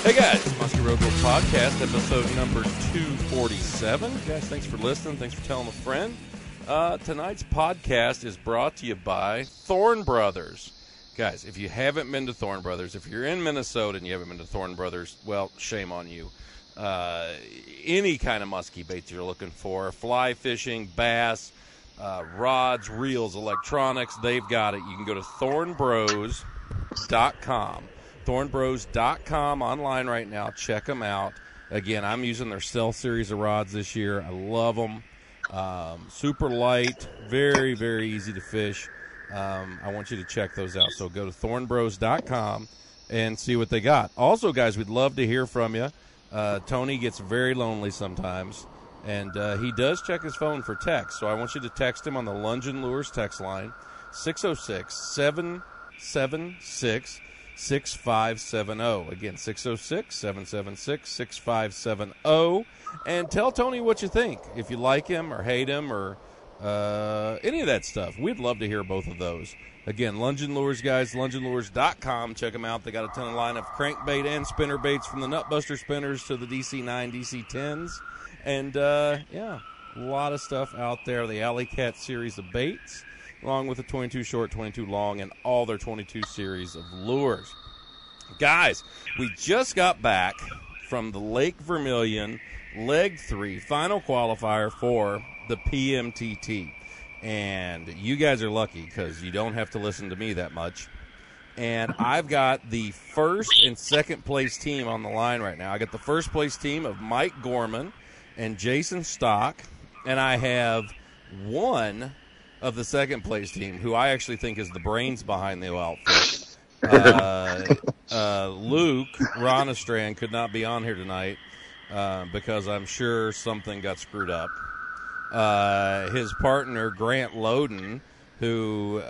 Hey guys, Muskie Road World Podcast, episode number 247. Guys, thanks for listening. Thanks for telling a friend. Tonight's podcast is brought to you by Thorn Brothers. Guys, if you haven't been to Thorn Brothers, if you're in Minnesota and you haven't been to Thorn Brothers, well, shame on you. Any kind of muskie bait you're looking for, fly fishing, bass, rods, reels, electronics, they've got it. You can go to thornbros.com. Thornbros.com online right now. Check them out. Again, I'm using their Cell series of rods this year. I love them. Super light, very, very easy to fish. I want you to check those out. So go to thornbros.com and see what they got. Also, guys, we'd love to hear from you. Tony gets very lonely sometimes, and he does check his phone for text. So I want you to text him on the Lungin Lures text line, 606-776-6570. Again, 606-776-6570. And tell Tony what you think. If you like him or hate him or any of that stuff. We'd love to hear both of those. Again, Lungin Lures, guys, LunginLures.com. Check them out. They got a ton of line of crankbait and spinner baits, from the Nutbuster spinners to the DC9, DC10s. And, yeah, a lot of stuff out there. The Alley Cat series of baits, along with the 22 short, 22 long, and all their 22 series of lures. Guys, we just got back from the Lake Vermilion Leg 3 final qualifier for the PMTT. And you guys are lucky because you don't have to listen to me that much. And I've got the first and second place team on the line right now. I got the first place team of Mike Gorman and Jason Stock. And I have one of the second place team, who I actually think is the brains behind the outfit. Luke Ronastrand could not be on here tonight because I'm sure something got screwed up. His partner, Grant Loden, who,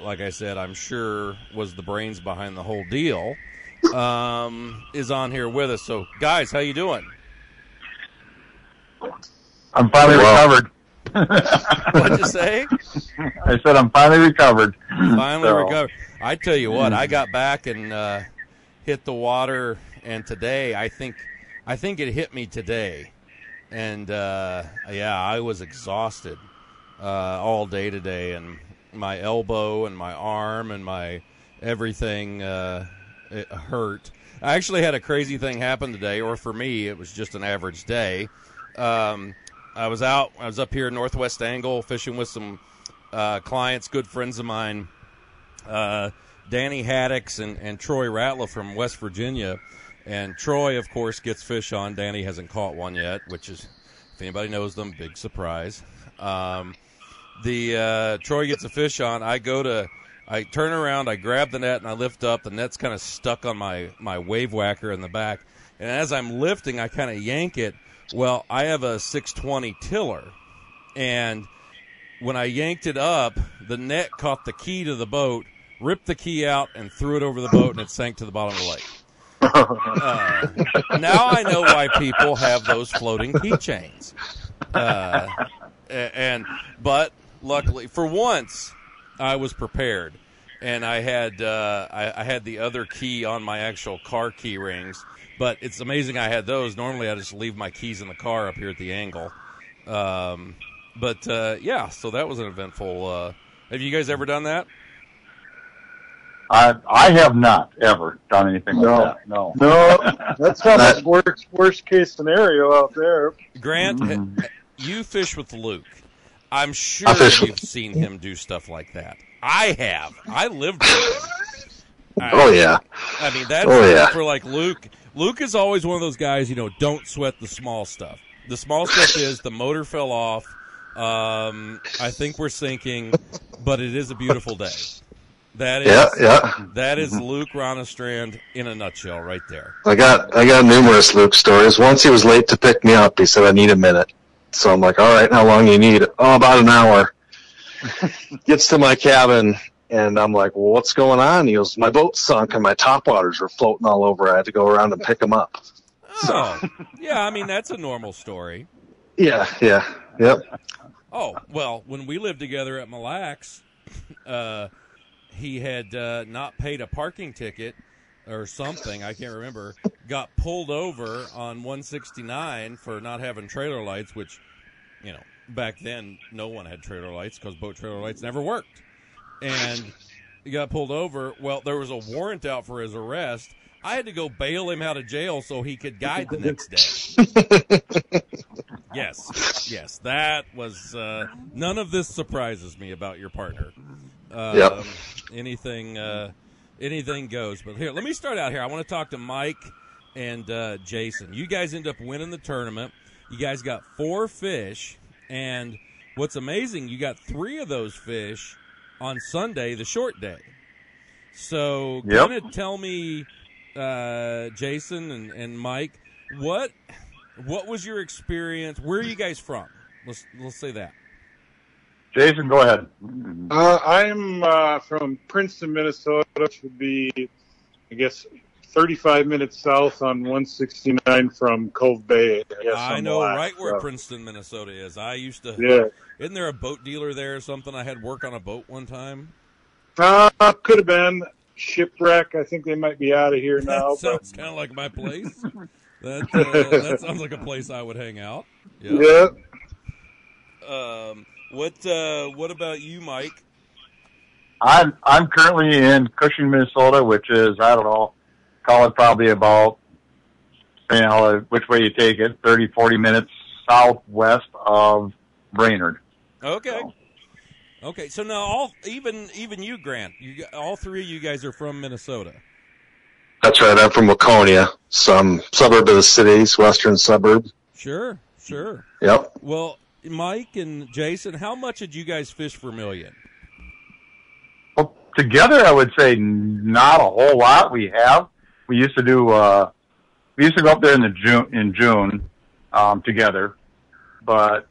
like I said, I'm sure was the brains behind the whole deal, is on here with us. So, guys, how you doing? I'm finally recovered. What'd you say? I said I'm finally recovered. Recovered. I tell you what, I got back and hit the water, and today I think it hit me today, and yeah, I was exhausted all day today, and my elbow and my arm and my everything it hurt. I actually had a crazy thing happen today, or for me, it was just an average day. I was up here in Northwest Angle fishing with some clients, good friends of mine, Danny Haddix and Troy Ratliff from West Virginia. And Troy, of course, gets fish on. Danny hasn't caught one yet, which is, if anybody knows them, big surprise. Troy gets a fish on. I turn around, I grab the net, and I lift up. The net's kind of stuck on my wave whacker in the back. And as I'm lifting, I kind of yank it. Well, I have a 620 tiller, and when I yanked it up, the net caught the key to the boat, ripped the key out, and threw it over the boat, and it sank to the bottom of the lake. Now I know why people have those floating keychains. But luckily, for once, I was prepared, and I had the other key on my actual car key rings. But it's amazing I had those. Normally I just leave my keys in the car up here at the angle. Yeah, so that was an eventful. Have you guys ever done that? I have not ever done anything like that. No, that's not the worst case scenario out there. Grant, you fish with Luke. I'm sure you've seen him do stuff like that. I have. I lived with him. Yeah. I mean, that's for like Luke. Luke is always one of those guys, don't sweat the small stuff. The small stuff is the motor fell off. I think we're sinking, but it is a beautiful day. That is Luke Ronastrand in a nutshell right there. I got numerous Luke stories. Once he was late to pick me up. He said, I need a minute. So I'm like, all right, how long do you need? Oh, about an hour. Gets to my cabin, and I'm like, well, what's going on? He goes, my boat sunk and my topwaters were floating all over. I had to go around and pick them up. Oh, yeah, I mean, that's a normal story. Yeah, yep. Oh, well, when we lived together at Mille Lacs, he had not paid a parking ticket, or something, I can't remember, got pulled over on 169 for not having trailer lights, which, back then no one had trailer lights because boat trailer lights never worked. And he got pulled over. Well, there was a warrant out for his arrest. I had to go bail him out of jail so he could guide the next day. Yes, that was none of this surprises me about your partner. Yep. Anything goes. But here, let me start out here. I want to talk to Mike and Jason. You guys end up winning the tournament. You guys got 4 fish, and what's amazing, you got 3 of those fish on Sunday, the short day. So kind of tell me, Jason and Mike, what was your experience? Where are you guys from? Let's say that. Jason, go ahead. I'm from Princeton, Minnesota, which would be, I guess, 35 minutes south on 169 from Cove Bay. I know right where Princeton, Minnesota is. I used to. Yeah. Isn't there a boat dealer there or something? I had work on a boat one time. Could have been Shipwreck. I think they might be out of here now. That sounds kind of like my place. That sounds like a place I would hang out. Yeah. What about you, Mike? I'm currently in Cushing, Minnesota, which is, I don't know, call it probably about, which way you take it, 30, 40 minutes southwest of Brainerd. Okay. Okay, so now even you, Grant, all 3 of you guys are from Minnesota. That's right. I'm from Waconia, some suburb of the city's western suburb. Sure. Yep. Well, Mike and Jason, how much did you guys fish Vermilion? Well, together, I would say not a whole lot. We used to do. We used to go up there in June together, but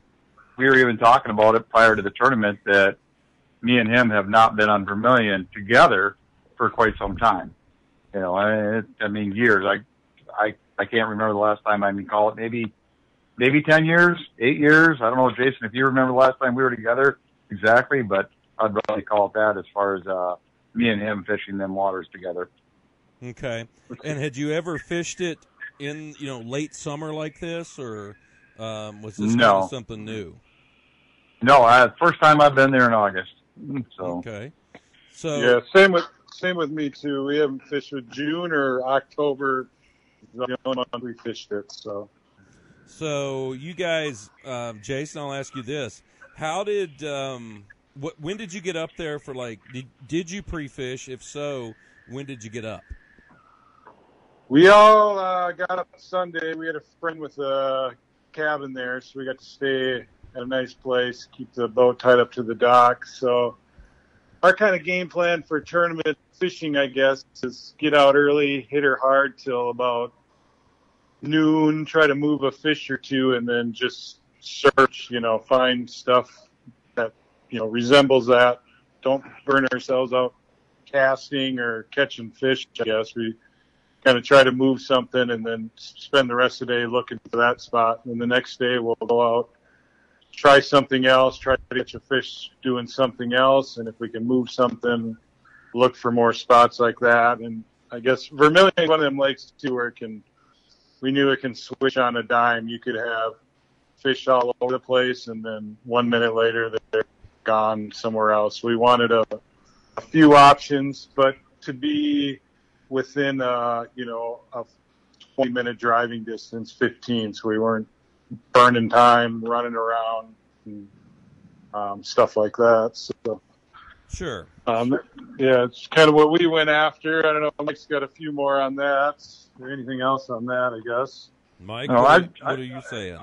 we were even talking about it prior to the tournament that me and him have not been on Vermilion together for quite some time. Years. I can't remember the last time. Call it maybe 10 years, 8 years. I don't know, Jason, if you remember the last time we were together exactly, but I'd probably call it that as far as me and him fishing them waters together. Okay. And had you ever fished it in late summer like this, or was this kind of something new? No, first time I've been there in August. So okay. So yeah, same with me too. We haven't fished with June or October. The only month we fished it. So you guys, Jason, I'll ask you this: how did when did you get up there for did you pre-fish? If so, when did you get up? We all got up Sunday. We had a friend with a cabin there, so we got to stay at a nice place, keep the boat tied up to the dock. So our kind of game plan for tournament fishing, I guess, is get out early, hit her hard till about noon, try to move a fish or 2, and then just search, find stuff that, resembles that. Don't burn ourselves out casting or catching fish, I guess. We kind of try to move something and then spend the rest of the day looking for that spot. And the next day we'll go out, try something else, try to catch a fish doing something else. And if we can move something, look for more spots like that. And I guess Vermilion is one of them lakes too where we knew it can switch on a dime. You could have fish all over the place and then 1 minute later they're gone somewhere else. We wanted a few options, but to be within, a 20-minute driving distance, 15, so we weren't burning time, running around, and stuff like that. So, sure. It's kind of what we went after. I don't know. Mike's got a few more on that. Is there anything else on that, I guess? Mike, what are you saying?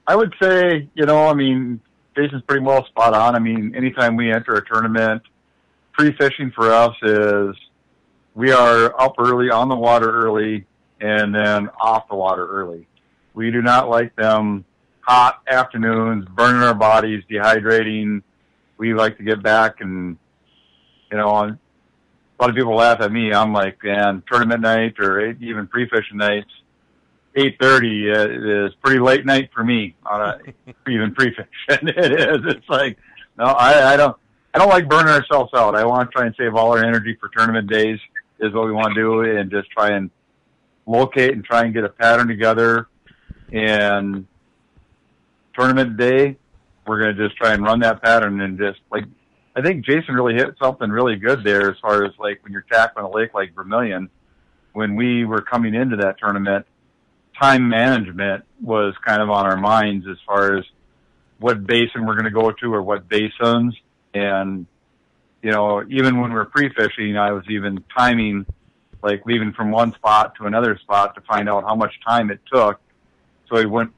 I would say, Jason's pretty well spot on. Anytime we enter a tournament, pre-fishing for us is we are up early, on the water early, and then off the water early. We do not like them hot afternoons, burning our bodies, dehydrating. We like to get back and, a lot of people laugh at me. I'm like, man, tournament night or even pre-fishing nights, 8:30 is pretty late night for me on even pre-fishing. It is. It's like, no, I don't like burning ourselves out. I want to try and save all our energy for tournament days. is what we want to do, and just try and locate and try and get a pattern together. And tournament day, we're going to just try and run that pattern and just, like, I think Jason really hit something really good there as far as, like, when you're tackling a lake like Vermilion. When we were coming into that tournament, time management was kind of on our minds as far as what basin we're going to go to or what basins. And, you know, even when we were pre-fishing, I was even timing, like leaving from one spot to another spot to find out how much time it took. So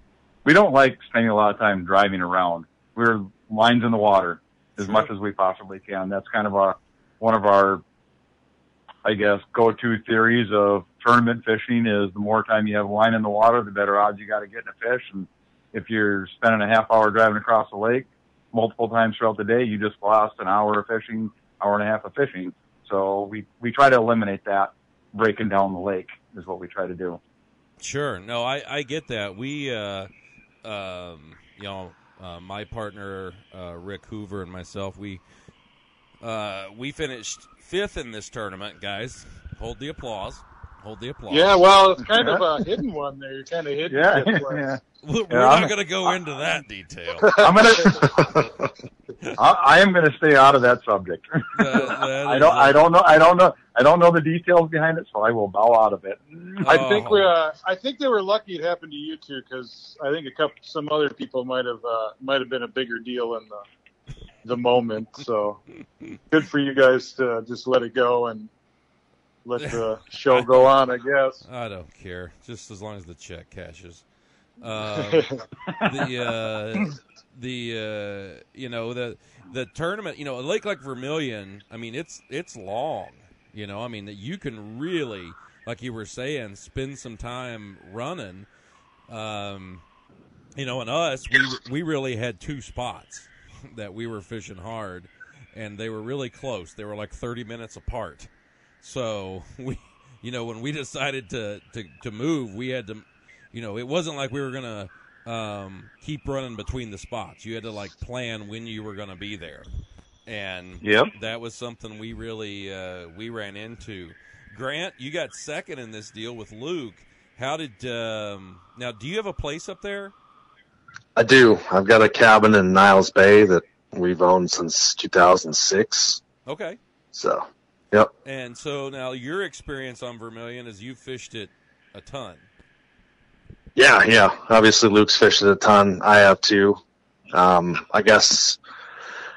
we don't like spending a lot of time driving around. We're lines in the water as much as we possibly can. That's kind of one of our, I guess, go-to theories of tournament fishing is the more time you have a line in the water, the better odds you got to get in a fish. And if you're spending a half hour driving across the lake multiple times throughout the day, you just lost an hour of fishing, hour and a half of fishing. So we try to eliminate that. Breaking down the lake is what we try to do. Sure. No, I get that. We, my partner, Rick Hoover, and myself, we finished 5th in this tournament, guys. Hold the applause. Yeah, well, it's kind of a hidden one there. You're kind of hidden. Yeah. We're not going to go into that detail. I am going to stay out of that subject. I don't know the details behind it, so I will bow out of it. I think they were lucky it happened to you two, because I think some other people might have been a bigger deal in the moment. So good for you guys to just let it go and let the show go on, I guess. I don't care, just as long as the check cashes. The tournament, a lake like Vermilion, I mean, it's long, I mean, that you can really, like you were saying, spend some time running. And us, we really had 2 spots that we were fishing hard, and they were really close. They were like 30 minutes apart. So when we decided to move, we had to, it wasn't like we were going to keep running between the spots. You had to like plan when you were going to be there. And that was something we really, we ran into. Grant, you got second in this deal with Luke. How did, now do you have a place up there? I do. I've got a cabin in Niles Bay that we've owned since 2006. Okay. So, yep. And so now your experience on Vermilion is you fished it a ton. Yeah. Obviously, Luke's fished it a ton. I have too. I guess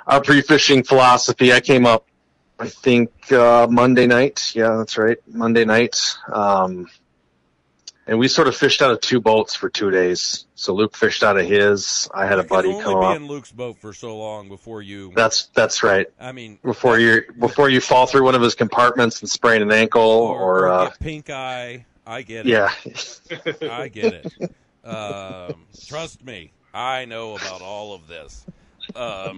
our pre-fishing philosophy, I came up, I think, Monday night. Yeah, that's right. Monday night. And we sort of fished out of 2 boats for 2 days. So Luke fished out of his. I had a buddy come up. You can only be in Luke's boat for so long before you. That's right. I mean, before you fall through one of his compartments and sprain an ankle or get pink eye. I get it. Yeah. I get it. Trust me, I know about all of this. So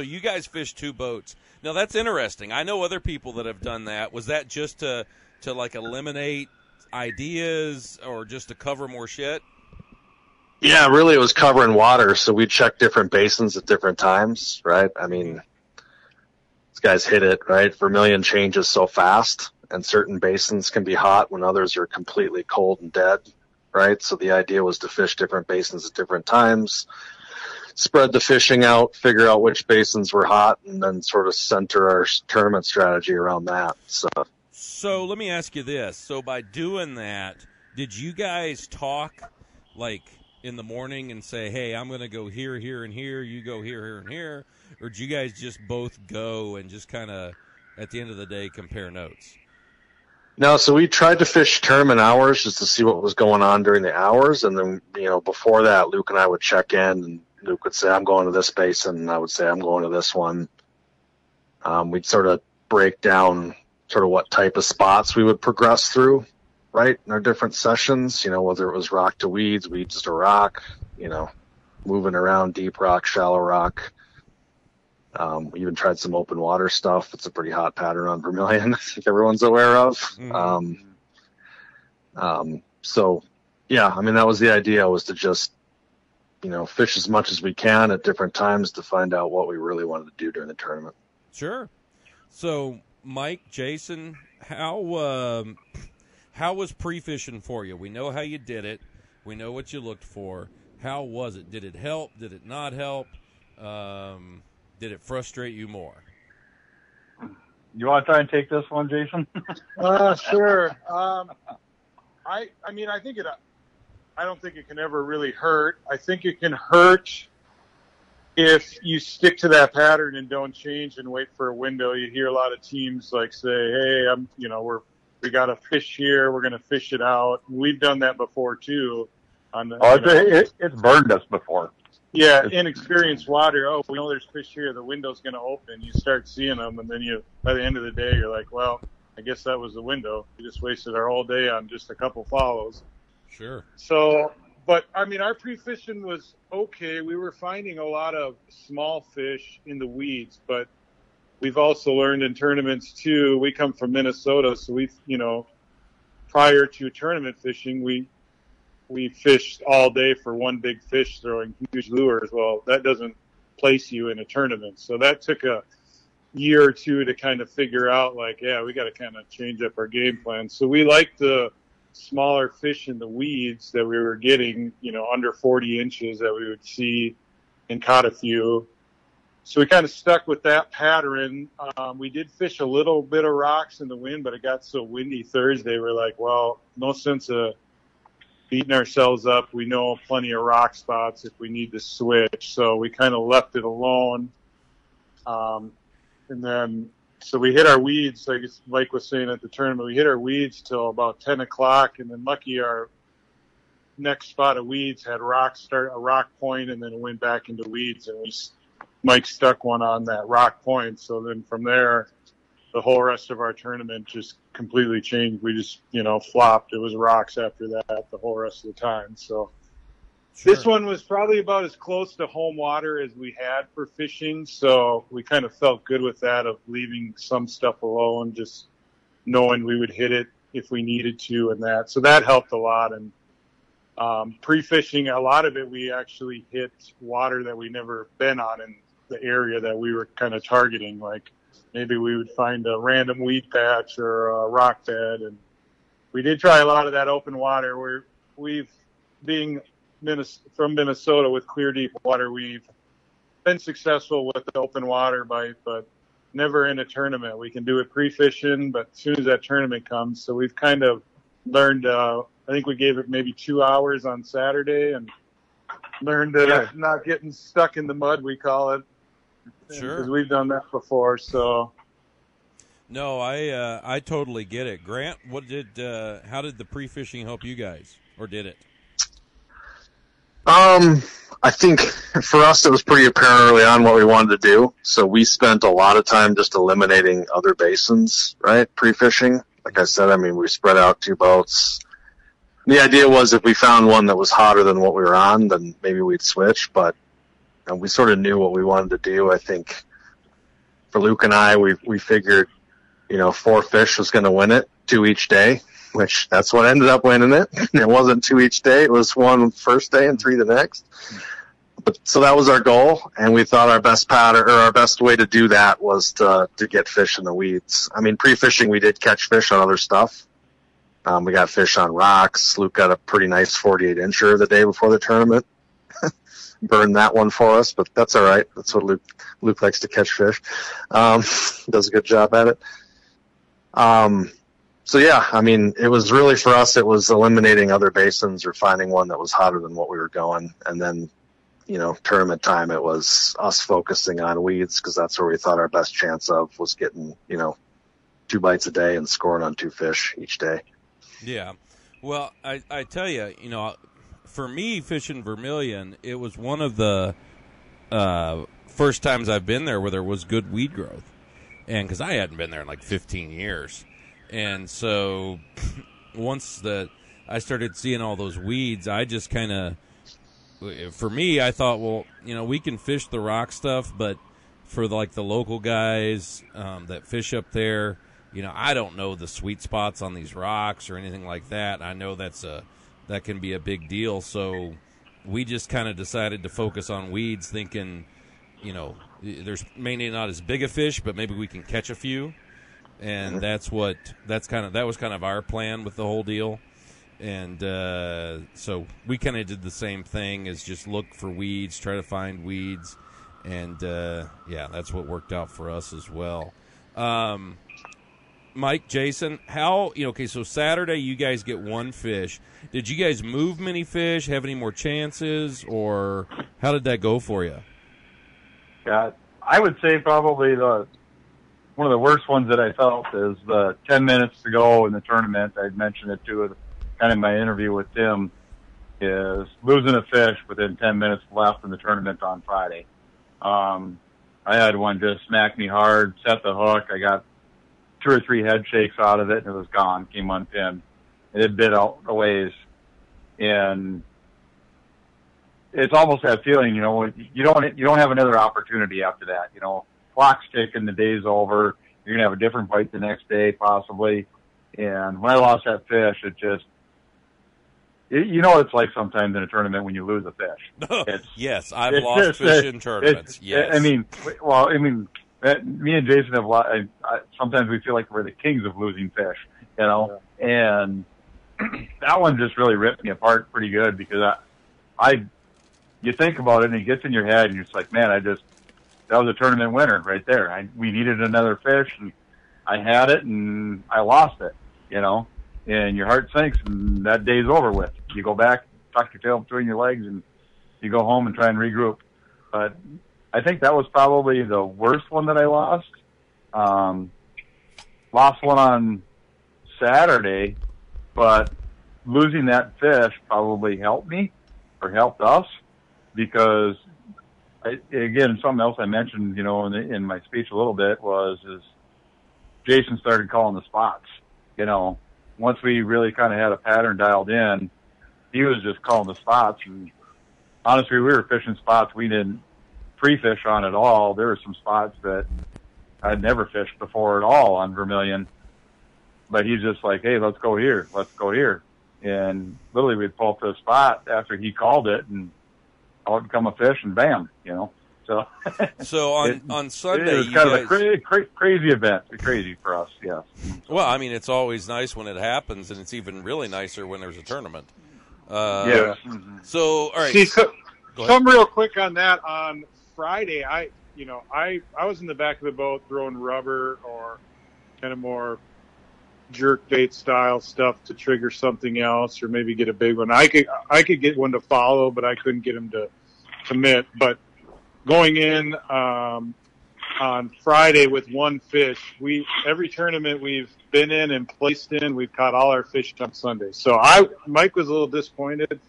you guys fished 2 boats. Now that's interesting. I know other people that have done that. Was that just to like eliminate ideas or just to cover more shit? Yeah, really it was covering water. So we checked different basins at different times, right? I mean, these guys hit it, right? Vermilion changes so fast, and certain basins can be hot when others are completely cold and dead, right? So the idea was to fish different basins at different times, spread the fishing out, figure out which basins were hot, and then sort of center our tournament strategy around that. So let me ask you this. So by doing that, did you guys talk like in the morning and say, hey, I'm going to go here, here, and here, you go here, here, and here? Or did you guys just both go and just kind of, at the end of the day, compare notes? No, so we tried to fish tournament hours just to see what was going on during the hours. And then, before that, Luke and I would check in, and Luke would say, I'm going to this basin, and I would say, I'm going to this one. We'd sort of break down sort of what type of spots we would progress through, right, in our different sessions, whether it was rock to weeds to rock, moving around deep rock, shallow rock. We even tried some open water stuff. It's a pretty hot pattern on Vermilion, I think everyone's aware of. Mm-hmm. So, yeah, I mean, that was the idea, was to just, fish as much as we can at different times to find out what we really wanted to do during the tournament. Sure. So Mike, Jason, how was pre-fishing for you? We know how you did it. We know what you looked for. How was it? Did it help? Did it not help? Did it frustrate you more? You want to try and take this one, Jason? Sure. I mean, I don't think it can ever really hurt. I think it can hurt if you stick to that pattern and don't change and wait for a window. You hear a lot of teams like say, "Hey, we got a fish here. We're going to fish it out." We've done that before too. It's burned us before. Yeah, inexperienced water. Oh, we know there's fish here. The window's going to open. You start seeing them, and then by the end of the day, you're like, well, I guess that was the window. We just wasted our whole day on just a couple follows. Sure. So, but I mean, our pre-fishing was okay. We were finding a lot of small fish in the weeds, but we've also learned in tournaments too. We come from Minnesota, so prior to tournament fishing, we fished all day for one big fish throwing huge lures. Well, that doesn't place you in a tournament. So that took a year or two to kind of figure out, like, yeah, we got to kind of change up our game plan. So we liked the smaller fish in the weeds that we were getting, under 40 inches that we would see, and caught a few. So we kind of stuck with that pattern. We did fish a little bit of rocks in the wind, but it got so windy Thursday. We're like, well, no sense of beating ourselves up. We know plenty of rock spots if we need to switch. So we kind of left it alone. And then, so we hit our weeds, like Mike was saying at the tournament, we hit our weeds till about 10 o'clock. And then lucky our next spot of weeds had a rock point, and then it went back into weeds, and Mike stuck one on that rock point. So then from there, the whole rest of our tournament just completely changed. We just, flopped. It was rocks after that the whole rest of the time. So sure. This one was probably about as close to home water as we had for fishing. So we kind of felt good with that, of leaving some stuff alone, just knowing we would hit it if we needed to, and that. So that helped a lot. And pre-fishing, a lot of it, we actually hit water that we never been on in the area that we were kind of targeting. Like, maybe we would find a random weed patch or a rock bed. And we did try a lot of that open water where being from Minnesota with clear, deep water, we've been successful with the open water bite, but never in a tournament. We can do it pre-fishing, but as soon as that tournament comes, so we've kind of learned, I think we gave it maybe 2 hours on Saturday and learned not getting stuck in the mud, we call it. Sure. Because we've done that before, so. No, I totally get it. Grant, how did the pre-fishing help you guys, or did it? I think for us it was pretty apparent early on what we wanted to do. So we spent a lot of time just eliminating other basins, right? Pre-fishing. Like I said, we spread out 2 boats. The idea was if we found one that was hotter than what we were on, then maybe we'd switch, but we sort of knew what we wanted to do. I think for Luke and I, we figured, 4 fish was going to win it, 2 each day, which that's what ended up winning it. It wasn't 2 each day. It was 1 first day and 3 the next. But so that was our goal. And we thought our best pattern, or our best way to do that was to get fish in the weeds. Pre-fishing, we did catch fish on other stuff. We got fish on rocks. Luke got a pretty nice 48-incher the day before the tournament. Burned that one for us, but that's all right. That's what Luke likes to catch fish. Does a good job at it. So yeah, it was really, for us, it was eliminating other basins or finding one that was hotter than what we were going. And then, tournament time, it was us focusing on weeds, because that's where we thought our best chance of was getting, 2 bites a day and scoring on 2 fish each day. Yeah. Well, I tell you, for me, fishing Vermilion, it was one of the first times I've been there where there was good weed growth. And because I hadn't been there in like 15 years. And so once I started seeing all those weeds, I just kind of, for me, I thought, well, we can fish the rock stuff, but for the local guys that fish up there, I don't know the sweet spots on these rocks or anything like that. I know that can be a big deal. So we just kind of decided to focus on weeds, thinking, there's maybe not as big a fish, but maybe we can catch a few. and that was kind of our plan with the whole deal. And so we kind of did the same thing, is just look for weeds, try to find weeds, and that's what worked out for us as well. Mike, Jason, so Saturday you guys get one fish. Did you guys move many fish, have any more chances, or how did that go for you? Yeah, I would say probably one of the worst ones that I felt is the 10 minutes to go in the tournament. I'd mentioned it too, kind of in my interview with Tim, is losing a fish within 10 minutes left in the tournament on Friday. I had one just smack me hard, set the hook. I got 2 or 3 head shakes out of it, and it was gone, came unpinned. It had bit out a ways. And it's almost that feeling, you don't have another opportunity after that. Clock's ticking, the day's over. You're going to have a different bite the next day, possibly. And when I lost that fish, it just, it's like sometimes in a tournament when you lose a fish. Yes, I've lost fish in tournaments. Yes. Me and Jason have sometimes we feel like we're the kings of losing fish, and that one just really ripped me apart pretty good, because you think about it and it gets in your head and you're just like, man, that was a tournament winner right there. We needed another fish and I had it and I lost it, and your heart sinks and that day's over with. You go back, tuck your tail between your legs, and you go home and try and regroup. But I think that was probably the worst one that I lost. Lost one on Saturday, but losing that fish probably helped me, or helped us, because again, something else I mentioned, in my speech a little bit is Jason started calling the spots. Once we really kind of had a pattern dialed in, he was just calling the spots. And honestly, we were fishing spots we didn't pre-fish on at all. There were some spots that I'd never fished before at all on Vermilion. But he's just like, hey, let's go here. And literally we'd pull up to a spot after he called it, and out would come a fish, and bam, So, on Sunday, it was kind of a crazy event. Crazy for us, yes. Well, it's always nice when it happens, and it's even really nicer when there's a tournament. Yeah. So, all right. See, some real quick on that. On Friday, I was in the back of the boat throwing rubber or kind of more jerk bait style stuff to trigger something else, or maybe get a big one. I could get one to follow, but I couldn't get him to commit. But going in on Friday with one fish, every tournament we've been in and placed in, we've caught all our fish on Sunday. So Mike was a little disappointed.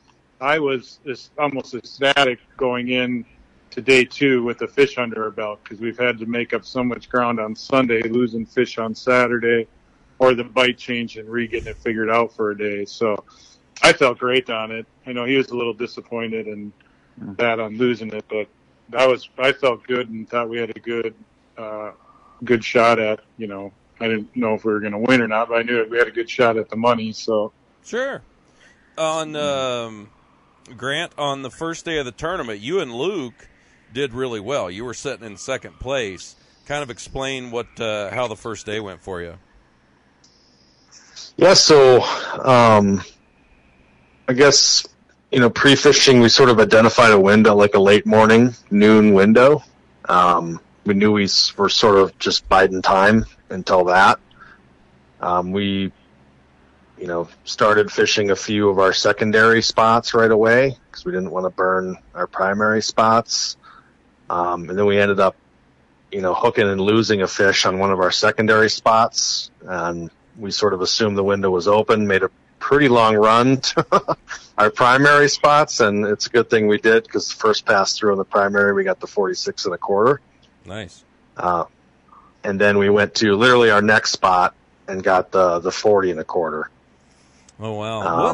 I was almost ecstatic going in to day 2 with the fish under our belt, because we've had to make up so much ground on Sunday, losing fish on Saturday, or the bite change and getting it figured out for a day. So I felt great on it. I know he was a little disappointed and bad on losing it, but I felt good and thought we had a good shot at, I didn't know if we were going to win or not, but I knew we had a good shot at the money. So sure. On Grant, on the first day of the tournament, you and Luke did really well. You were sitting in second place. Kind of explain how the first day went for you. Yeah, so I guess, pre-fishing, we sort of identified a window, like a late morning, noon window. We knew we were sort of just biding time until that. We, started fishing a few of our secondary spots right away, because we didn't want to burn our primary spots. And then we ended up, hooking and losing a fish on one of our secondary spots. And we sort of assumed the window was open, made a pretty long run to our primary spots, and it's a good thing we did, because the first pass through on the primary, we got the 46 1/4. Nice. And then we went to literally our next spot and got the 40 1/4. Oh wow!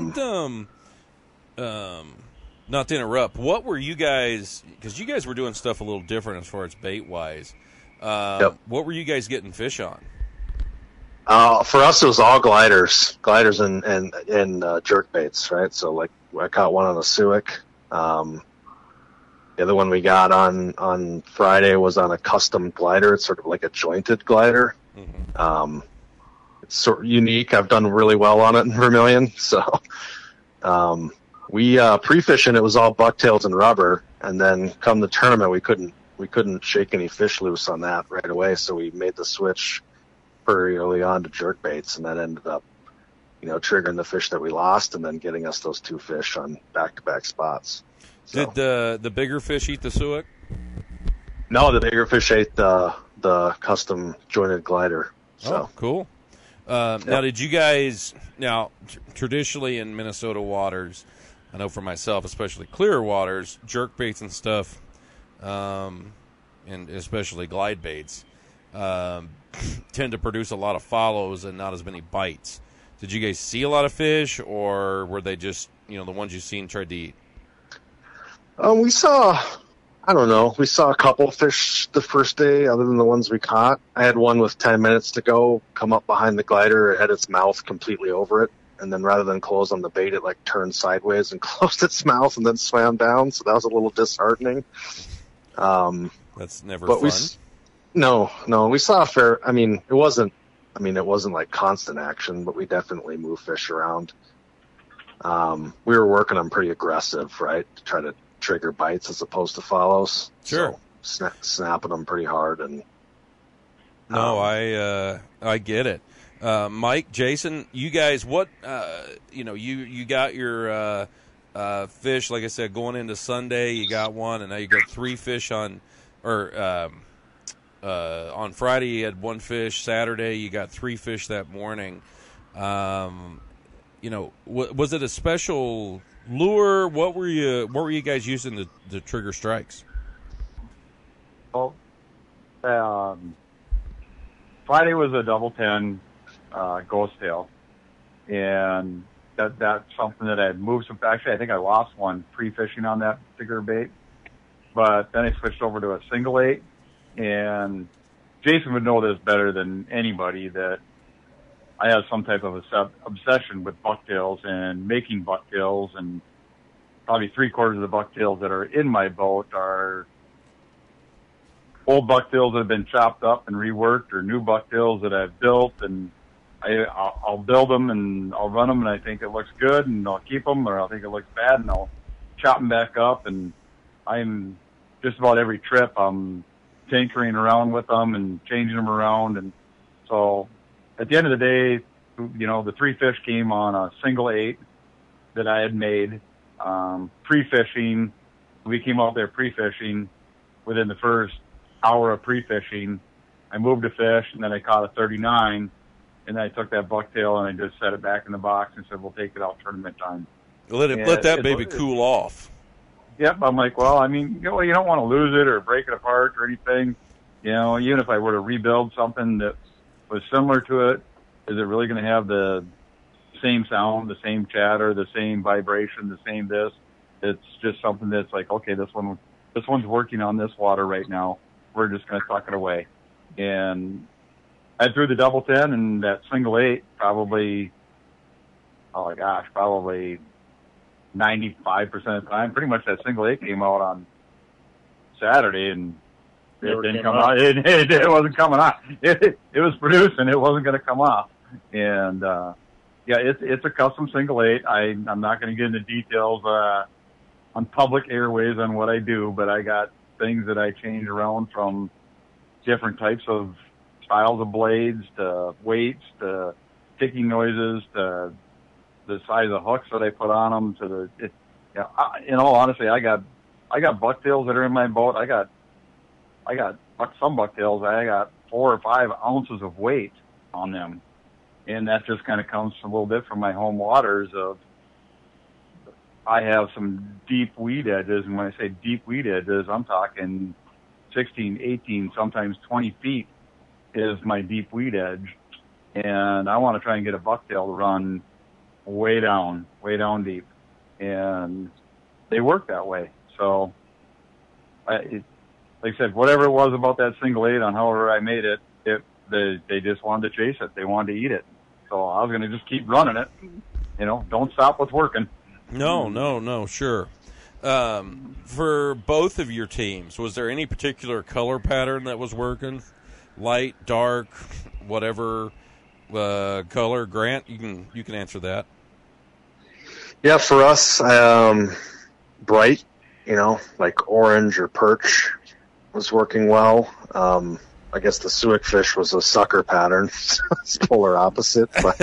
Not to interrupt, what were you guys? Because you guys were doing stuff a little different as far as bait wise. Yep. What were you guys getting fish on? For us, it was all gliders and jerk baits, right? So, like, I caught one on a Suic. The other one we got on Friday was on a custom glider. It's sort of like a jointed glider. Mm-hmm. It's sort of unique. I've done really well on it in Vermilion. So we pre-fishing, it was all bucktails and rubber, and then come the tournament, we couldn't shake any fish loose on that right away. So we made the switch very early on to jerk baits, and that ended up, triggering the fish that we lost, and then getting us those 2 fish on back-to-back spots. So. Did the bigger fish eat the suet? No, the bigger fish ate the custom jointed glider. So. Oh, cool. Now, did you guys traditionally in Minnesota waters, I know for myself, especially clear waters, jerk baits and stuff, and especially glide baits, tend to produce a lot of follows and not as many bites. Did you guys see a lot of fish, or were they just, the ones you've seen tried to eat? We saw a couple of fish the first day other than the ones we caught. I had one with 10 minutes to go come up behind the glider. It had its mouth completely over it. And then rather than close on the bait, it turned sideways and closed its mouth and then swam down. So that was a little disheartening. That's never fun. We saw a fair, it wasn't constant action, but we definitely moved fish around. We were working them pretty aggressive, right? To try to trigger bites as opposed to follows. Sure. So snapping them pretty hard. And I get it. Mike, Jason, you guys, what, you got your fish, like I said, going into Sunday, you got one, and now you got 3 fish on Friday you had 1 fish, Saturday you got 3 fish that morning. Was it a special lure? What were you guys using to trigger strikes? Well, Friday was a double 10 ghost tail, and that's something that I had moved some. Actually, I think I lost one pre-fishing on that particular bait, but then I switched over to a single 8, and Jason would know this better than anybody that I have some type of obsession with bucktails and making bucktails, and probably 3/4 of the bucktails that are in my boat are old bucktails that have been chopped up and reworked, or new bucktails that I've built, and I'll build them and I'll run them and I think it looks good and I'll keep them, or I'll think it looks bad and I'll chop them back up. And I'm just about every trip I'm tinkering around with them and changing them around. And so at the end of the day, the 3 fish came on a single 8 that I had made, pre-fishing. We came out there pre-fishing. Within the first hour of pre-fishing, I moved a fish, and then I caught a 39, and then I took that bucktail and I just set it back in the box and said, we'll take it out tournament time. Let that baby cool off. Yep. I'm like, well, you don't want to lose it or break it apart or anything. Even if I were to rebuild something that was similar to it, is it really going to have the same sound, the same chatter, the same vibration, the same this? It's just something that's like, okay, this one's working on this water right now. We're just going to tuck it away. And I threw the double 10 and that single 8 probably 95% of the time. Pretty much that single 8 came out on Saturday, and it didn't come out. It wasn't coming off. It was producing. It wasn't going to come off. And it's a custom single 8. I'm not going to get into details on public airways on what I do, but I got things that I change around, from different types of styles of blades to weights to ticking noises to the size of hooks that I put on them. In all honesty, I got bucktails that are in my boat. I got some bucktails. I got 4 or 5 ounces of weight on them, and that just kind of comes a little bit from my home waters. I have some deep weed edges, and when I say deep weed edges, I'm talking 16, 18, sometimes 20 feet is my deep weed edge, and I want to try and get a bucktail to run way down deep, and they work that way. So, like I said, whatever it was about that single 8 on however I made it, they just wanted to chase it. They wanted to eat it. So I was going to just keep running it. Don't stop what's working. No, sure. For both of your teams, was there any particular color pattern that was working? Light, dark, whatever color? Grant, you can answer that. Yeah, for us, bright, like orange or perch was working well. I guess the Suic fish was a sucker pattern, so it's polar opposite. But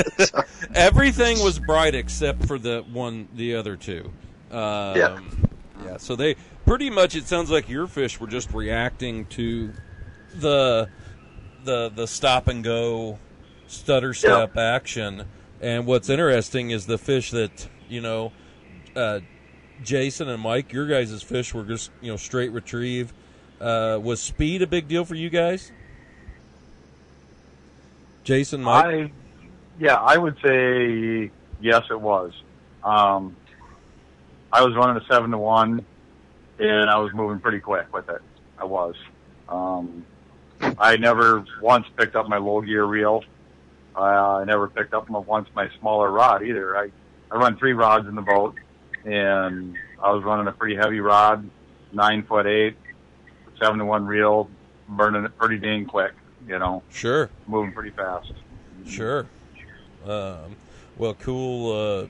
everything was bright except for the other two. Yeah. So they pretty much. It sounds like your fish were just reacting to the stop and go, stutter step action. And what's interesting is the fish that Jason and Mike, your guys' fish were just straight retrieve. Was speed a big deal for you guys? Jason, Mike? I would say yes, it was. I was running a 7-to-1, and I was moving pretty quick with it. I was. I never once picked up my low gear reel. I never picked up once my smaller rod either. I run 3 rods in the boat, and I was running a pretty heavy rod, 9'8", 7-to-1 reel, burning it pretty dang quick, Sure. Moving pretty fast. Sure. Well, cool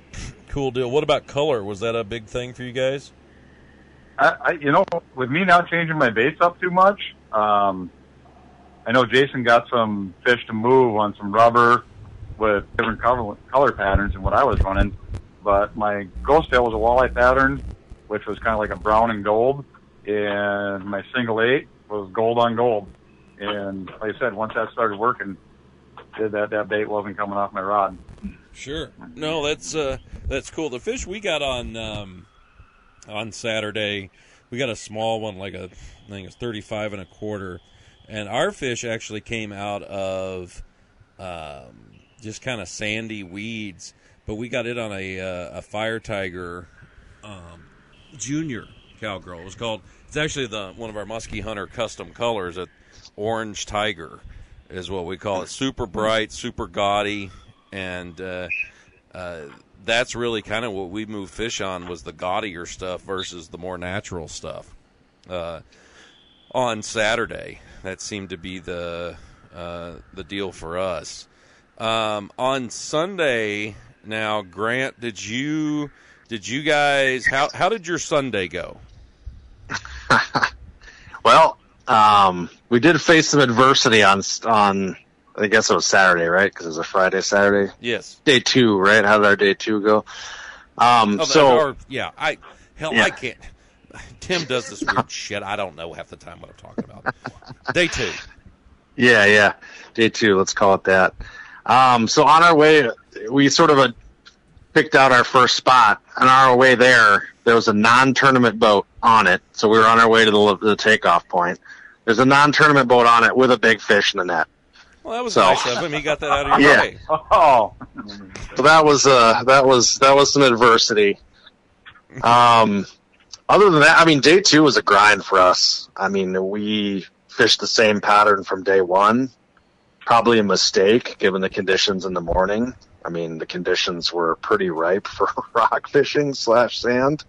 deal. What about color? Was that a big thing for you guys? With me not changing my baits up too much, I know Jason got some fish to move on some rubber with different color patterns than what I was running, but my ghost tail was a walleye pattern, which was kind of like a brown and gold, and my single 8 was gold on gold. And like I said, once that started working, that bait wasn't coming off my rod. Sure. No, that's cool. The fish we got on Saturday, we got a small one, I think it's 35 1/4, and our fish actually came out of just kind of sandy weeds, but we got it on a Fire Tiger Junior cowgirl. It's actually one of our Muskie Hunter custom colors, a Orange Tiger is what we call it. Super bright, super gaudy, and that's really kind of what we moved fish on, was the gaudier stuff versus the more natural stuff. On Saturday, that seemed to be the deal for us. On Sunday, now, Grant, did you guys, how did your Sunday go? Well, we did face some adversity on I guess it was Saturday, right? Because it was a Friday, Saturday. Yes. Day 2, right? How did our day 2 go? I can't. Tim does this weird shit. I don't know half the time what I'm talking about. Day 2. Yeah. Day 2, let's call it that. So on our way, we sort of picked out our first spot. On our way there was a non-tournament boat on it. So we were on our way to the takeoff point. There's a non-tournament boat on it with a big fish in the net. Well, that was nice of him. He got that out of your way. Oh. So that was some adversity. Other than that, day 2 was a grind for us. We fished the same pattern from day 1. Probably a mistake given the conditions in the morning. The conditions were pretty ripe for rock fishing / sand,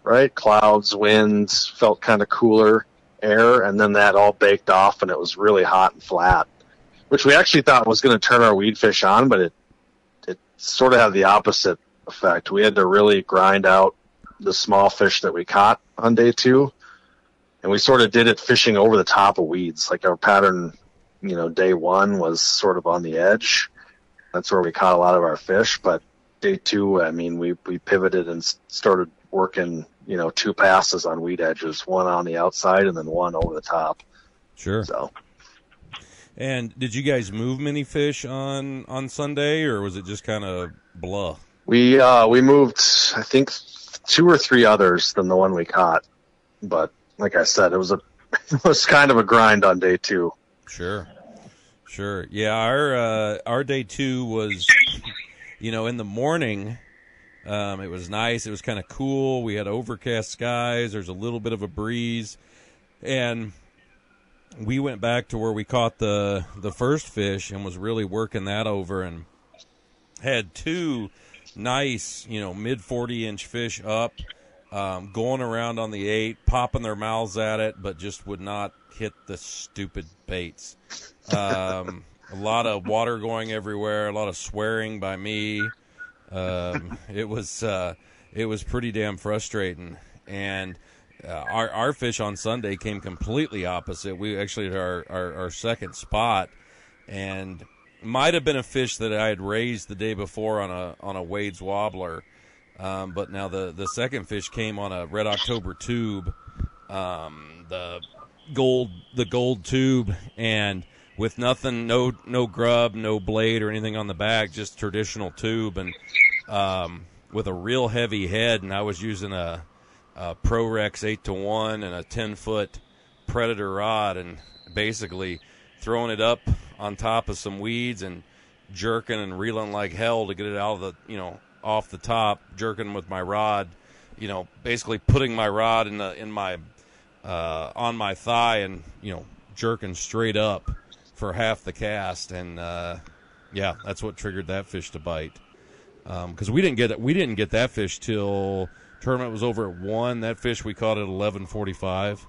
right? Clouds, winds, felt kind of cooler air, and then that all baked off and it was really hot and flat, which we actually thought was going to turn our weed fish on, but it sort of had the opposite effect. We had to really grind out the small fish that we caught on day 2, and we sort of did it fishing over the top of weeds. Like our pattern, day 1 was sort of on the edge. That's where we caught a lot of our fish, but day 2, we pivoted and started working, 2 passes on weed edges, one on the outside and then one over the top. Sure. So. And did you guys move many fish on Sunday, or was it just kind of blah? We moved, I think, 2 or 3 others than the one we caught, but like I said, it was kind of a grind on day 2. Sure. Yeah, our day 2 was, in the morning. It was nice. It was kind of cool. We had overcast skies. There's a little bit of a breeze, and we went back to where we caught the first fish and was really working that over, and had 2 nice, mid 40-inch fish up going around on the 8, popping their mouths at it, but just would not hit the stupid baits. A lot of water going everywhere, a lot of swearing by me. It was pretty damn frustrating. And our fish on Sunday came completely opposite. We actually had our second spot, and might have been a fish that I had raised the day before on a Wade's wobbler. But now the second fish came on a Red October tube, the gold tube, and with nothing, no grub, no blade or anything on the back, just traditional tube, and with a real heavy head. And I was using a ProRex 8-to-1 and a 10-foot Predator rod, and basically throwing it up on top of some weeds and jerking and reeling like hell to get it out of the, off the top, jerking with my rod, basically putting my rod in my on my thigh and jerking straight up for half the cast, and that's what triggered that fish to bite. Because we didn't get that fish till tournament was over at 1. That fish we caught at 11:45,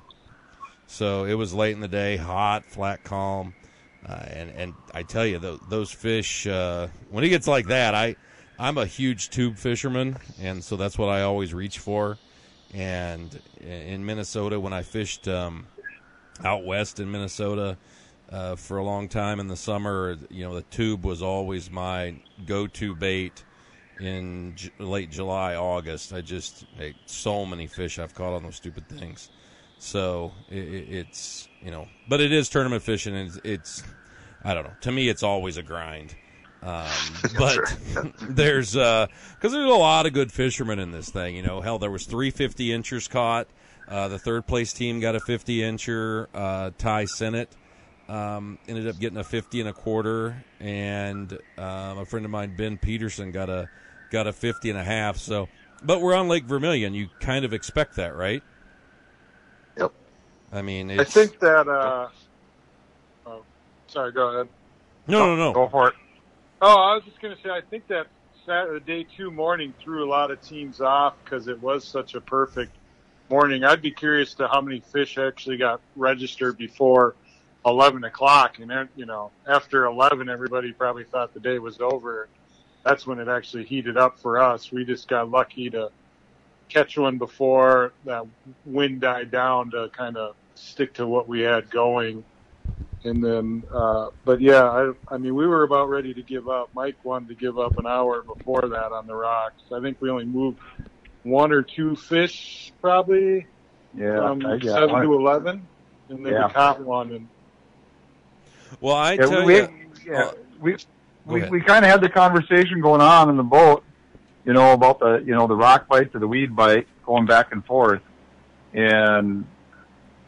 so it was late in the day, hot, flat, calm, and I tell you, those fish when it gets like that, I'm a huge tube fisherman, and so that's what I always reach for. And in Minnesota, when I fished out west in Minnesota for a long time in the summer, the tube was always my go-to bait in late July, August. So many fish I've caught on those stupid things. So it's but it is tournament fishing, and it's I don't know. To me, it's always a grind. But there's because there's a lot of good fishermen in this thing. Hell, there was 3 50-inchers caught. The third place team got a 50-incher. Ty Sennett ended up getting a 50 1/4, and a friend of mine, Ben Peterson, got a 50 1/2. So, but we're on Lake Vermilion. You kind of expect that, right? Yep. I mean, I think that. Sorry, go ahead. No. Go for it. Oh, I was just going to say, I think that Saturday, day 2 morning threw a lot of teams off because it was such a perfect morning. I'd be curious to how many fish actually got registered before 11 o'clock. And then, after 11, everybody probably thought the day was over. That's when it actually heated up for us. We just got lucky to catch one before that wind died down to kind of stick to what we had going. And then, but yeah, I mean, we were about ready to give up. Mike wanted to give up an hour before that on the rocks. I think we only moved 1 or 2 fish, probably, from 7 to 11, and then we caught one. And well, I tell you, we kind of had the conversation going on in the boat, about the rock bite to the weed bite, going back and forth, and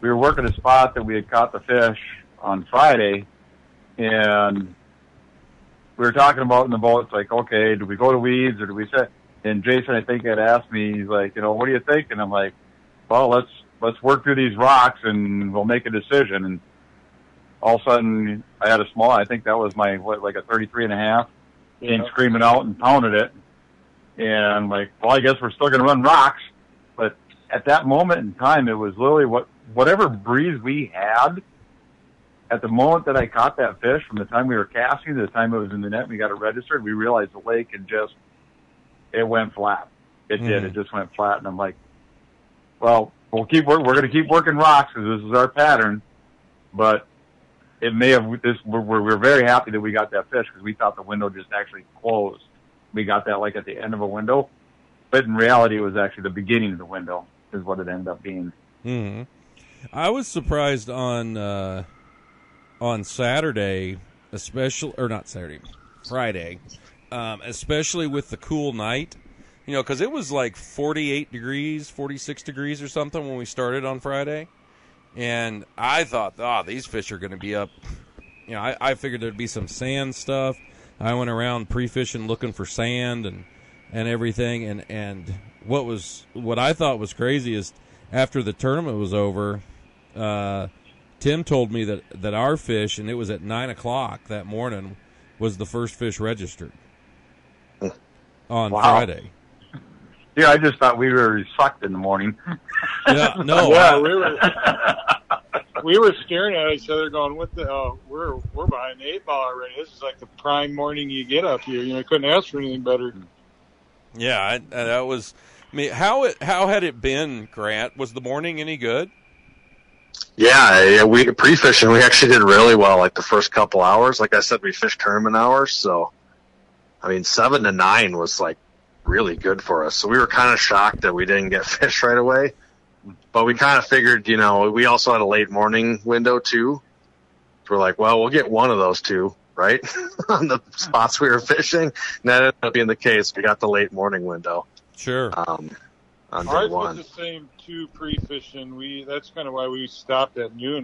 we were working a spot that we had caught the fish on Friday, and we were talking about in the boat, it's like, okay, do we go to weeds or do we set? And Jason, I think, had asked me, he's like, what do you think? And I'm like, well, let's work through these rocks and we'll make a decision. And all of a sudden, I had a small, I think that was my, like a 33 1/2, came screaming out and pounded it. And I'm like, well, I guess we're still going to run rocks. But at that moment in time, it was literally whatever breeze we had. At the moment that I caught that fish, from the time we were casting to the time it was in the net and we got it registered, we realized the lake had it went flat. It did. It just went flat. And I'm like, well, we're going to keep working rocks because this is our pattern. But it may have, we're very happy that we got that fish because we thought the window just actually closed. We got that like at the end of a window. But in reality, it was actually the beginning of the window is what it ended up being. Mm-hmm. I was surprised on Saturday, Friday, especially with the cool night, because it was like 48 degrees, 46 degrees or something when we started on Friday. And I thought, these fish are going to be up. I figured there'd be some sand stuff. I went around pre-fishing looking for sand and everything. And what I thought was crazy is after the tournament was over, Tim told me that our fish, and it was at 9 o'clock that morning, was the first fish registered on Friday. Yeah, I just thought we were sucked in the morning. Yeah, no. Yeah, we were staring at each other going, what the hell? We're behind the 8 ball already. This is like the prime morning you get up here. You know, I couldn't ask for anything better. Yeah, that was. I mean, how had it been, Grant? Was the morning any good? Yeah, we pre-fishing. We actually did really well. Like the first couple hours, like I said, we fished tournament hours. So, I mean, 7 to 9 was like really good for us. So we were kind of shocked that we didn't get fish right away. But we kind of figured, you know, we also had a late morning window too. So we're like, well, we'll get one of those two, right? On the spots we were fishing. And that ended up being the case. We got the late morning window. Sure. On day Ours one. was the same too pre-fishing. That's kind of why we stopped at noon.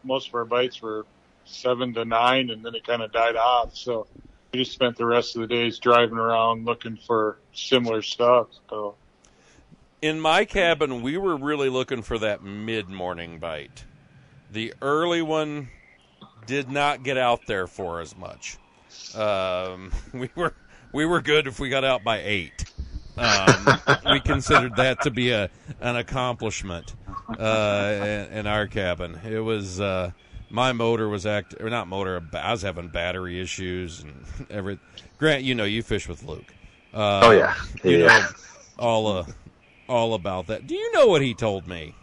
Most of our bites were 7 to 9, and then it kind of died off. So we just spent the rest of the days driving around looking for similar stuff. So. In my cabin, we were really looking for that mid-morning bite. The early one did not get out there for as much. We were good if we got out by 8. We considered that to be an accomplishment in our cabin. It was my motor was I was having battery issues and everything. Grant, you know, you fish with Luke. Oh yeah, You know all about that. Do you know what he told me?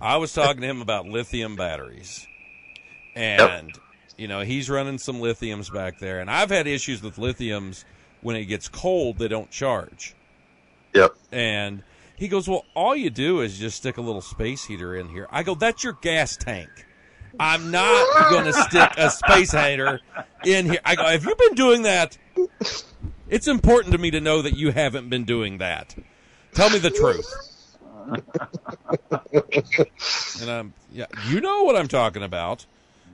I was talking to him about lithium batteries, and you know, he's running some lithiums back there, and I've had issues with lithiums. When it gets cold, they don't charge. Yep. And he goes, well, all you do is just stick a little space heater in here. I go, that's your gas tank. I'm not going to stick a space heater in here. I go, have you been doing that? It's important to me to know that you haven't been doing that. Tell me the truth. And you know what I'm talking about.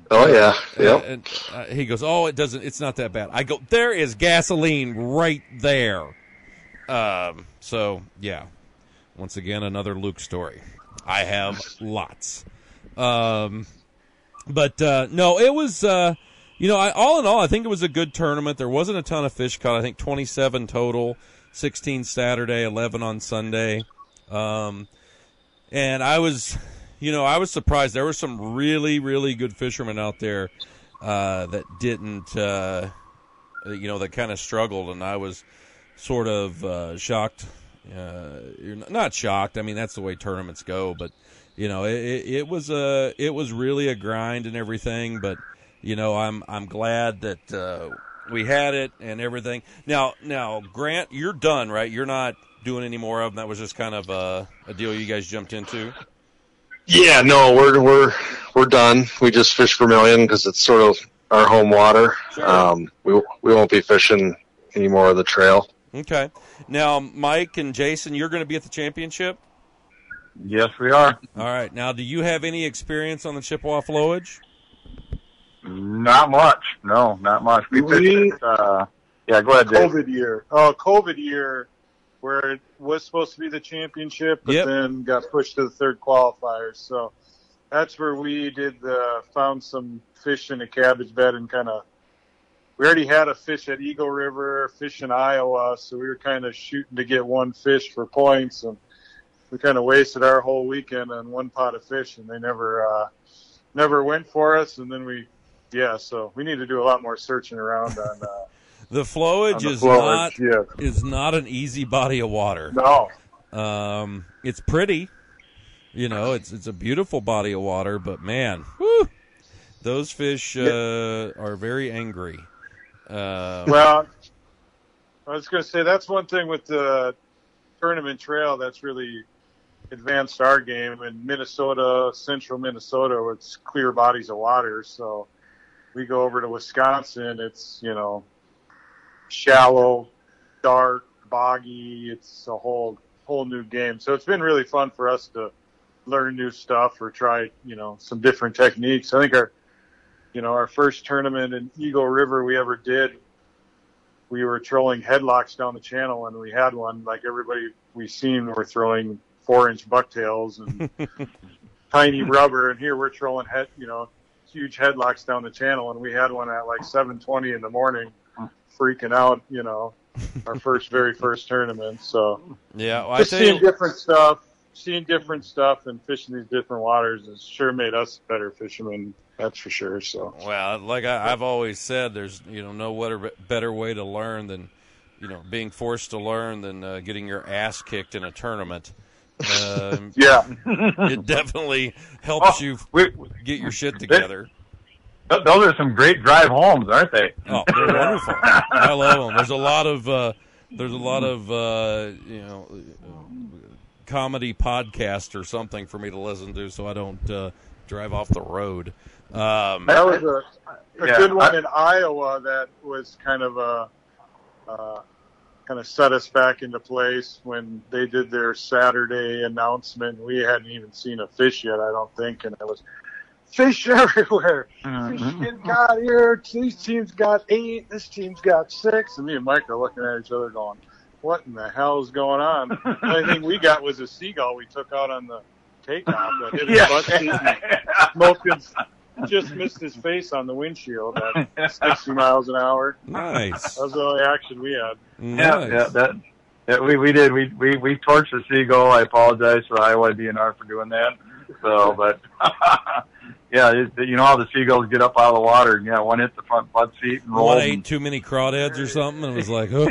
Oh yeah, yep. And he goes, "Oh, it's not that bad." I go, "There is gasoline right there." So yeah, once again, another Luke story. I have lots, but no, it was you know, all in all, I think it was a good tournament. There wasn't a ton of fish caught. I think 27 total, 16 Saturday, 11 on Sunday, and I was surprised. There were some really, really good fishermen out there that didn't, that kind of struggled, and I was sort of shocked. Not shocked. I mean, that's the way tournaments go. But you know, it was really a grind and everything. But you know, I'm glad that we had it and everything. Now, Grant, you're done, right? You're not doing any more of them. That was just kind of a deal you guys jumped into. Yeah, no, we're done. We just fish Vermilion because it's sort of our home water. Sure. We won't be fishing any more of the trail. Okay. Now, Mike and Jason, you're going to be at the championship? Yes, we are. All right. Now, do you have any experience on the Chippewa flowage? Not much. No, not much. We fished yeah, go ahead, Dave. COVID year, where it was supposed to be the championship, but then got pushed to the third qualifiers. So that's where we found some fish in a cabbage bed and we already had a fish at Eagle River, fish in Iowa, so we were kind of shooting to get one fish for points, and we kind of wasted our whole weekend on one pot of fish, and they never went for us. And then so we need to do a lot more searching around on the flowage is not an easy body of water. No. It's pretty. You know, it's a beautiful body of water, but man, whew, those fish are very angry. Well, I was going to say that's one thing with the tournament trail that's really advanced our game. In Minnesota, central Minnesota, it's clear bodies of water. So we go over to Wisconsin, it's, you know, shallow, dark, boggy. It's a whole new game. So it's been really fun for us to learn new stuff or try, you know, some different techniques. I think our first tournament in Eagle River we ever did, we were trolling headlocks down the channel, and we had one like everybody we seen were throwing 4-inch bucktails and tiny rubber, and here we're trolling huge headlocks down the channel, and we had one at like 7:20 in the morning, freaking out, you know. our very first tournament. So Yeah, well, just seeing different stuff and fishing these different waters has sure made us better fishermen. That's for sure. So, well, like I've always said, there's no better way to learn than being forced to learn than getting your ass kicked in a tournament. Yeah, it definitely helps you get your shit together. Those are some great drive homes, aren't they? Oh, they're wonderful. I love them. There's a lot of comedy podcast or something for me to listen to, so I don't drive off the road. That was a good one in Iowa. That was kind of set us back into place when they did their Saturday announcement. We hadn't even seen a fish yet, I don't think, and it was fish everywhere. Mm-hmm. Fish got here. These teams got 8. This team's got 6. And me and Mike are looking at each other going, what in the hell is going on? The only thing we got was a seagull we took out on the takeoff that hit his butt seat and smoked just missed his face on the windshield at 60 miles an hour. Nice. That was the only action we had. Nice. We did. We torched the seagull. I apologize for Iowa DNR for doing that. So, but yeah, how the seagulls get up out of the water. Yeah, one hit the front butt seat and rolled. One ate too many crawdads or something and was like, oh,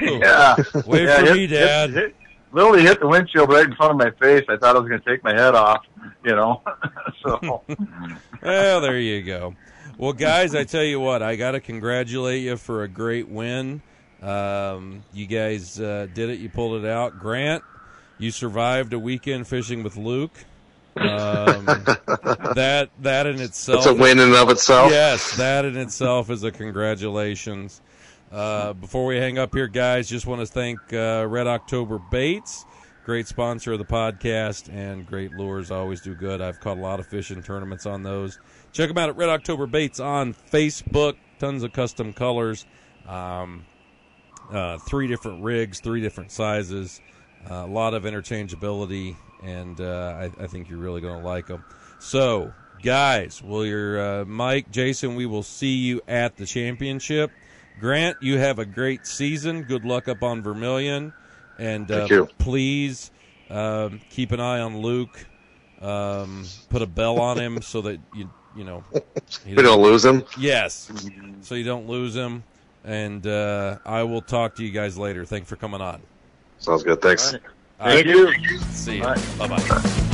wait for me, Dad. Literally hit the windshield right in front of my face. I thought I was going to take my head off, So. Well, there you go. Well, guys, I tell you what, I got to congratulate you for a great win. You guys did it. You pulled it out. Grant, you survived a weekend fishing with Luke. That in itself. It's a win in and of itself. Yes, that in itself is a congratulations. Before we hang up here, guys, just want to thank Red October Baits, great sponsor of the podcast, and great lures, always do good. I've caught a lot of fish in tournaments on those. Check them out at Red October Baits on Facebook. Tons of custom colors, 3 different rigs, 3 different sizes, a lot of interchangeability, and I think you're really going to like them. So, guys, Mike, Jason, we will see you at the championship. Grant, you have a great season. Good luck up on Vermilion. And thank you. Please keep an eye on Luke. Put a bell on him so that we don't lose him. Yes, so you don't lose him. And I will talk to you guys later. Thank you for coming on. Sounds good. Thanks. Thank you. See you. Bye-bye.